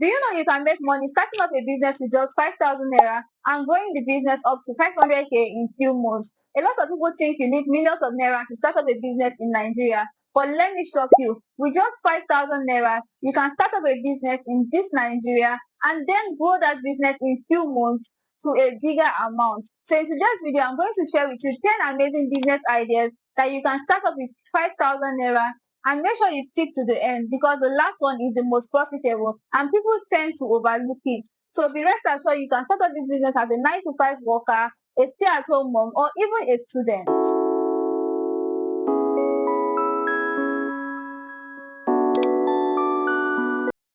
Do you know you can make money starting up a business with just 5,000 naira and growing the business up to 500k in few months? A lot of people think you need millions of naira to start up a business in Nigeria, but let me shock you. With just 5,000 naira, you can start up a business in this Nigeria and then grow that business in few months to a bigger amount. So in today's video, I'm going to share with you 10 amazing business ideas that you can start up with 5,000 naira, and make sure you stick to the end because the last one is the most profitable and people tend to overlook it. So be rest assured you can start up this business as a 9 to 5 worker, a stay-at-home mom, or even a student.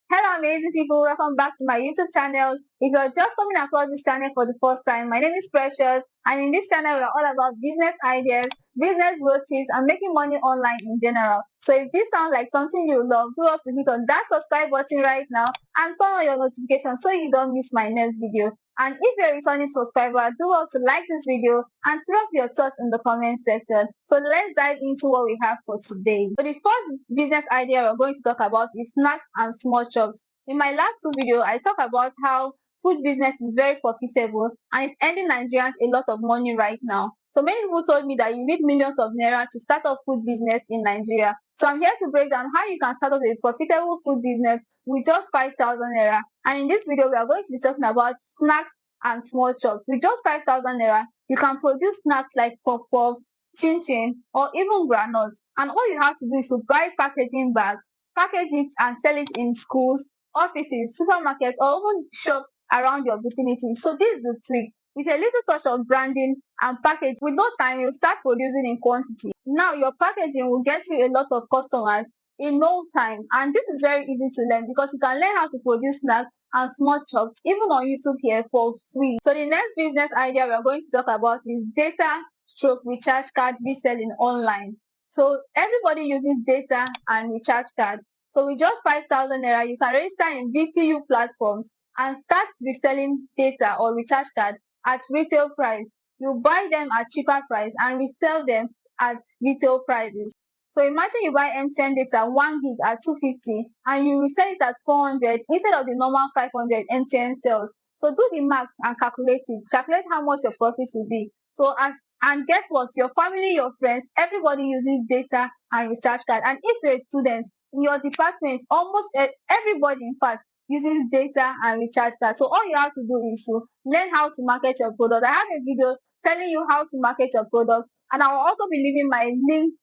Hello amazing people, welcome back to my YouTube channel. If you're just coming across this channel for the first time, my name is Precious, and in this channel we're all about business ideas, business growth tips, and making money online in general. So if this sounds like something you love, do up to hit on that subscribe button right now and turn on your notifications so you don't miss my next video. And if you're a returning subscriber, do well to like this video and drop your thoughts in the comment section. So let's dive into what we have for today. So the first business idea we're going to talk about is snacks and small shops. In my last two videos, I talked about how food business is very profitable and it's earning Nigerians a lot of money right now. So many people told me that you need millions of naira to start a food business in Nigeria. So I'm here to break down how you can start up a profitable food business with just 5,000 naira. And in this video, we are going to be talking about snacks and small shops. With just 5,000 naira, you can produce snacks like puff puff, chin chin, or even granules. And all you have to do is to buy packaging bags, package it and sell it in schools, offices, supermarkets, or even shops around your vicinity. So this is the trick. With a little touch of branding and package, with no time, you'll start producing in quantity. Now your packaging will get you a lot of customers in no time, and this is very easy to learn because you can learn how to produce snacks and small chops even on YouTube here for free. So the next business idea we're going to talk about is data stroke recharge card reselling online. So everybody uses data and recharge card. So with just 5,000 naira, you can register in VTU platforms and start reselling data or recharge card at retail price. You buy them at cheaper price and resell them at retail prices. So imagine you buy MTN data 1 gig at 250 and you resell it at 400 instead of the normal 500 MTN sales. So do the math and calculate it. Calculate how much your profit will be. So and guess what? Your family, your friends, everybody uses data and recharge card. And if you're a student in your department, almost everybody in fact uses data and recharge card. So all you have to do is to learn how to market your product. I have a video telling you how to market your product, and I will also be leaving my link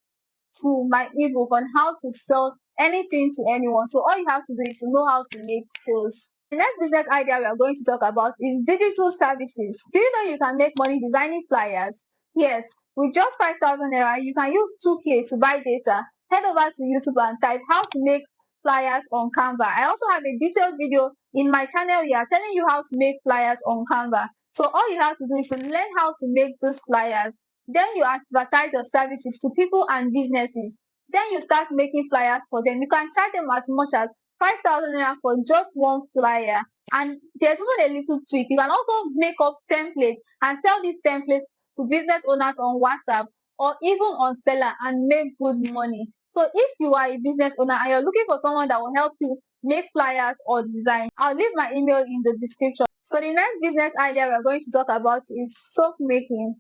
to my ebook on how to sell anything to anyone. So all you have to do is to know how to make sales. The next business idea we are going to talk about is digital services. Do you know you can make money designing flyers? Yes, with just 5,000 naira, you can use 2k to buy data. Head over to YouTube and type how to make flyers on Canva. I also have a detailed video in my channel here telling you how to make flyers on Canva. So all you have to do is to learn how to make those flyers. Then you advertise your services to people and businesses. Then you start making flyers for them. You can charge them as much as 5,000 naira for just one flyer. And there's even a little tweak. You can also make up templates and sell these templates to business owners on WhatsApp or even on Seller and make good money. So if you are a business owner and you're looking for someone that will help you make flyers or design, I'll leave my email in the description. So the next business idea we're going to talk about is soap making.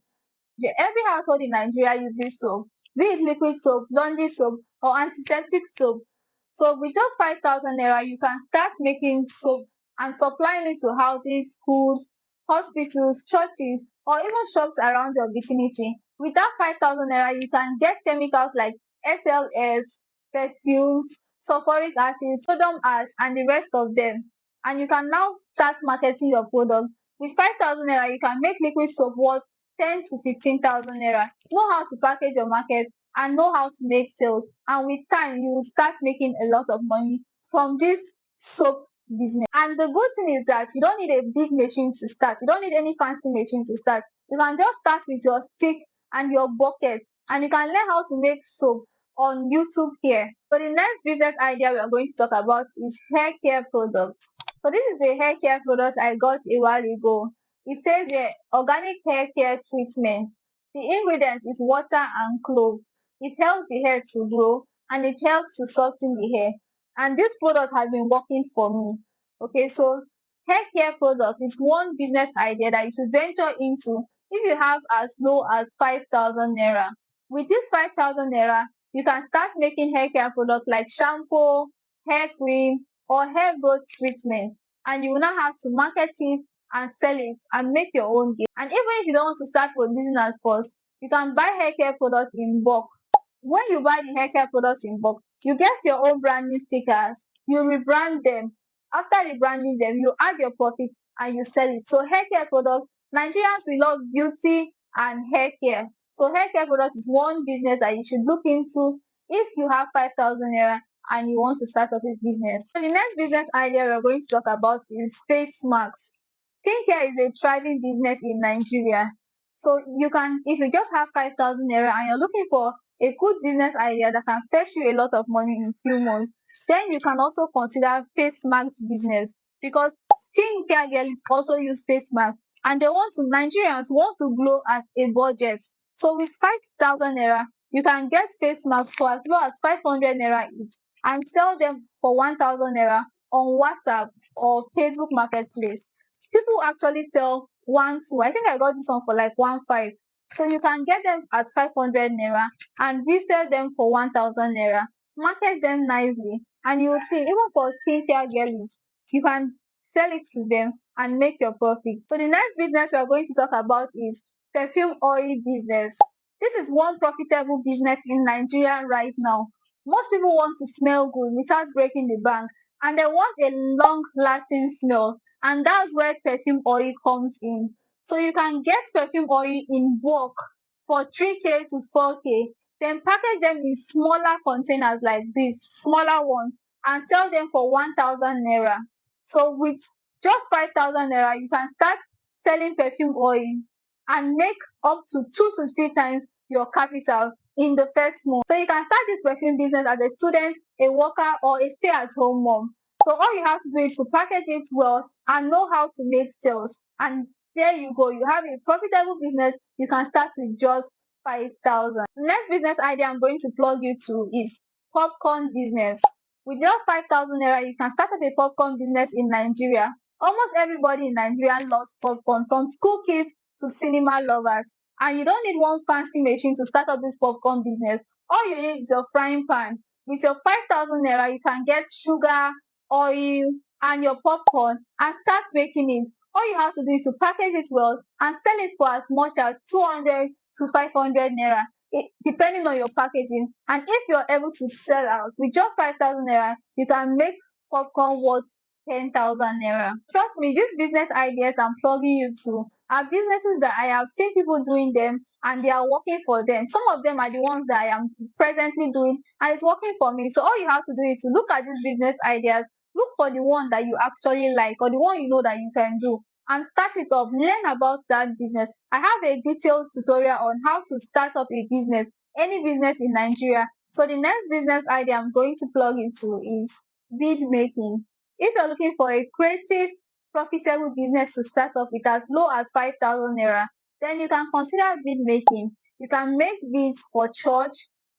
Every household in Nigeria uses soap, be it liquid soap, laundry soap, or antiseptic soap. So with just 5,000 naira, you can start making soap and supplying it to houses, schools, hospitals, churches, or even shops around your vicinity. With that 5,000 naira, you can get chemicals like SLS, perfumes, sulfuric acid, sodium ash, and the rest of them. And you can now start marketing your product. With 5,000 naira, you can make liquid soap worth 10 to 15,000 naira. Know how to package your market and know how to make sales. And with time, you will start making a lot of money from this soap business. And the good thing is that you don't need a big machine to start. You don't need any fancy machine to start. You can just start with your stick and your bucket, and you can learn how to make soap on YouTube here. So the next business idea we are going to talk about is hair care products. So this is a hair care product I got a while ago. It says here organic hair care treatment. The ingredient is water and cloves. It helps the hair to grow and it helps to soften the hair. And this product has been working for me. Okay, so hair care product is one business idea that you should venture into if you have as low as 5,000 naira. With this 5,000 naira, you can start making hair care products like shampoo, hair cream, or hair growth treatment, and you will not have to market it and sell it and make your own gain. And even if you don't want to start producing at first, you can buy hair care products in bulk. When you buy the hair care products in bulk, you get your own branding stickers, you rebrand them. After rebranding them, you add your profit and you sell it. So hair care products, Nigerians we love beauty and hair care. So hair care products is one business that you should look into if you have 5,000 naira and you want to start up a business. So the next business idea we're going to talk about is face masks. Skincare is a thriving business in Nigeria. So you can, if you just have 5,000 naira and you're looking for a good business idea that can fetch you a lot of money in few months, then you can also consider face mask business, because skincare girls also use face mask and Nigerians want to glow at a budget. So with 5,000 naira, you can get face masks for as low as 500 naira each and sell them for 1,000 naira on WhatsApp or Facebook Marketplace. People actually sell one, two. I think I got this one for like 1,500. So you can get them at 500 naira and resell them for 1,000 naira. Market them nicely, and you will see, even for skincare girlies, you can sell it to them and make your profit. So the next business we are going to talk about is perfume oil business. This is one profitable business in Nigeria right now. Most people want to smell good without breaking the bank, and they want a long lasting smell, and that's where perfume oil comes in. So you can get perfume oil in bulk for 3K to 4K, then package them in smaller containers like this, smaller ones, and sell them for 1,000 naira. So with just 5,000 naira, you can start selling perfume oil and make up to 2 to 3 times your capital in the first month. So you can start this perfume business as a student, a worker, or a stay-at-home mom. So all you have to do is to package it well and know how to make sales. And there you go, you have a profitable business you can start with just 5,000. Next business idea I'm going to plug you to is popcorn business. With just 5,000 naira, you can start up a popcorn business in Nigeria. Almost everybody in Nigeria loves popcorn, from school kids to cinema lovers. And you don't need one fancy machine to start up this popcorn business. All you need is your frying pan. With your 5,000 naira, you can get sugar, oil, and your popcorn and start making it. All you have to do is to package it well and sell it for as much as 200 to 500 naira, depending on your packaging. And if you're able to sell out with just 5,000 naira, you can make popcorn worth 10,000 naira. Trust me, these business ideas I'm plugging you to are businesses that I have seen people doing them and they are working for them. Some of them are the ones that I am presently doing and it's working for me. So all you have to do is to look at these business ideas, look for the one that you actually like or the one you know that you can do, and start it up. Learn about that business. I have a detailed tutorial on how to start up a business, any business in Nigeria. So the next business idea I'm going to plug into is bead making. If you're looking for a creative, profitable business to start up with as low as 5,000 naira, then you can consider bead making. You can make beads for church,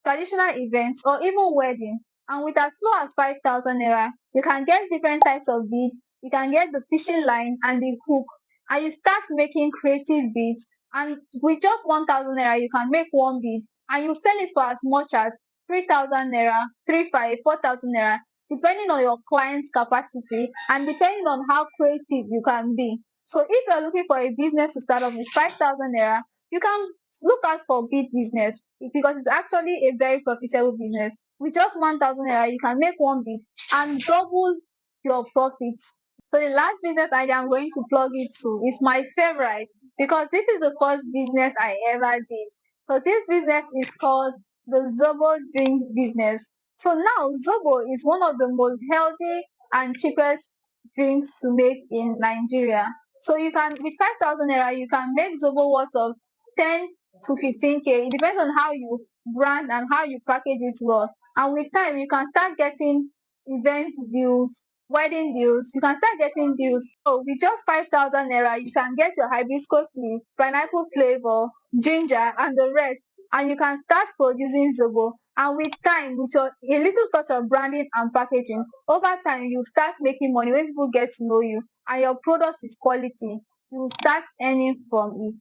traditional events, or even wedding. And with as low as 5,000 naira, you can get different types of beads. You can get the fishing line and the hook, and you start making creative beads. And with just 1,000 naira, you can make one bead, and you sell it for as much as 3,000 naira, 3,500, 4,000 naira, depending on your client's capacity and depending on how creative you can be. So if you're looking for a business to start off with 5,000 naira, you can look out for bead business because it's actually a very profitable business. With just 1,000 naira, you can make one bead and double your profits. So the last business idea I'm going to plug it to is my favorite, because this is the first business I ever did. So this business is called the Zobo drink business. So now Zobo is one of the most healthy and cheapest drinks to make in Nigeria. So you can, with 5,000 naira, you can make Zobo worth of 10 to 15K. It depends on how you brand and how you package it well. And with time, you can start getting event deals, wedding deals. You can start getting deals. So with just 5,000 naira, you can get your hibiscus leaf, pineapple flavor, ginger, and the rest. And you can start producing Zobo And with time, with a little touch of branding and packaging, over time you start making money when people get to know you and your product is quality. You will start earning from it.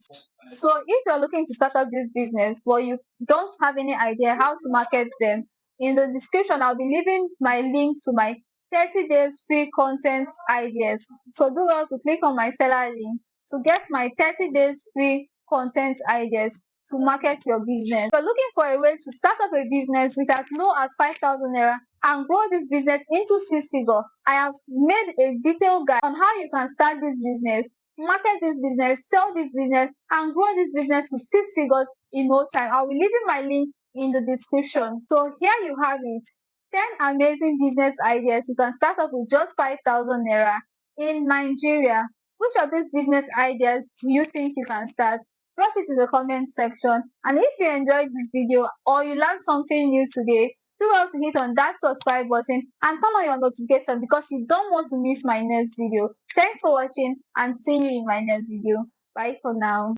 So if you're looking to start up this business but you don't have any idea how to market them, in the description I'll be leaving my link to my 30 days free content ideas. So do well to click on my seller link to get my 30 days free content ideas to market your business. If you're looking for a way to start up a business with as low as 5,000 naira and grow this business into six figure, I have made a detailed guide on how you can start this business, market this business, sell this business, and grow this business to six figures in no time. I will leave you my link in the description. So here you have it. 10 amazing business ideas you can start off with just 5,000 naira in Nigeria. Which of these business ideas do you think you can start? Drop it in the comment section. And if you enjoyed this video or you learned something new today, do well to hit on that subscribe button and turn on your notification because you don't want to miss my next video. Thanks for watching and see you in my next video. Bye for now.